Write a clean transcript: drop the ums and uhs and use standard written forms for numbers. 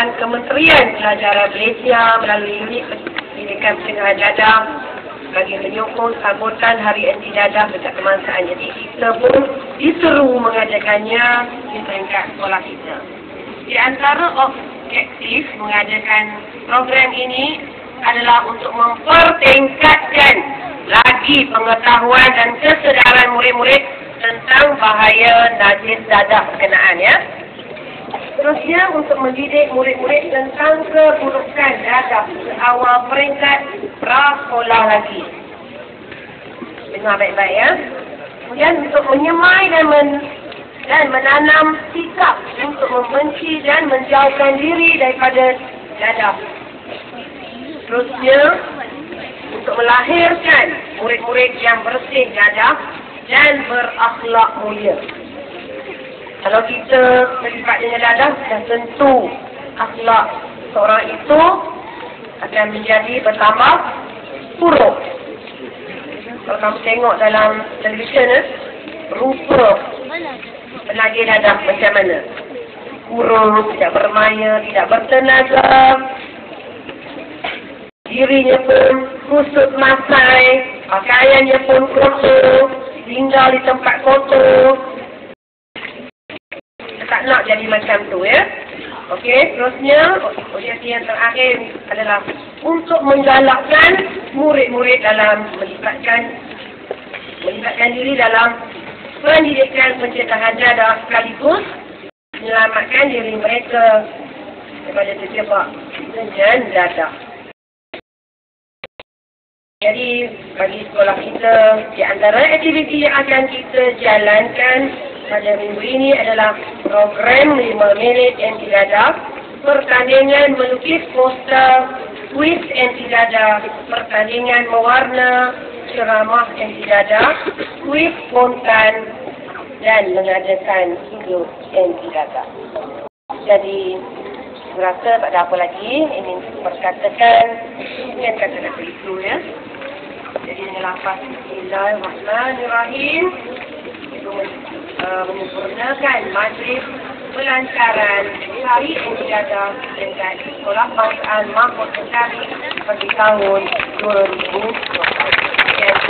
arahan Kementerian Pelajaran Malaysia melalui unit pendidikan pencegahan dadah bagi menyokong sambutan Hari Anti Dadah dekat kebangsaan. Jadi kita pun diseru mengadakannya di peringkat sekolah kita. Di antara objektif mengadakan program ini adalah untuk mempertingkatkan lagi pengetahuan dan kesedaran murid-murid tentang bahaya najis dadah berkenaan, ya. Terusnya untuk mendidik murid-murid tentang keburukan dadah awal peringkat prasekolah lagi. Dengar baik-baik, ya. Kemudian untuk menyemai dan menanam sikap untuk membenci dan menjauhkan diri daripada dadah. Terusnya untuk melahirkan murid-murid yang bersih dadah dan berakhlak mulia. Kalau kita terlibat dengan dadah, dah tentu akhlak seorang itu akan menjadi bertambah buruk. Kalau kamu tengok dalam televisyen, rupa penagih dadah macam mana? Kurus, tidak bermaya, tidak bertenaga, dirinya pun kusut masai, pakaiannya pun kotor, tinggal di tempat kotor. Tak nak jadi macam tu, ya. Okey, terusnya objektif yang terakhir adalah untuk menggalakkan murid-murid dalam melibatkan diri dalam pendidikan pencegahan dadah sekaligus menyelamatkan diri mereka daripada terjebak dengan dadah. Jadi bagi sekolah kita, di antara aktiviti yang akan kita jalankan pada minggu ini adalah program 5 minit anti dadah, pertandingan melukis poster, kuis anti dadah, pertandingan mewarna, ceramah anti dadah, kuis spontan dan mengadakan hidup anti dadah. Jadi saya rasa tak ada apa lagi ingin perkatakan, yang kata nak begitu, ya. Jadi dengan lafaz Bismillahirrahmanirrahim menyempurnakan majlis pelancaran Hari Anti Dadah dekat Sekolah Bangsaan Mahmud Mencari bagi tahun 2020.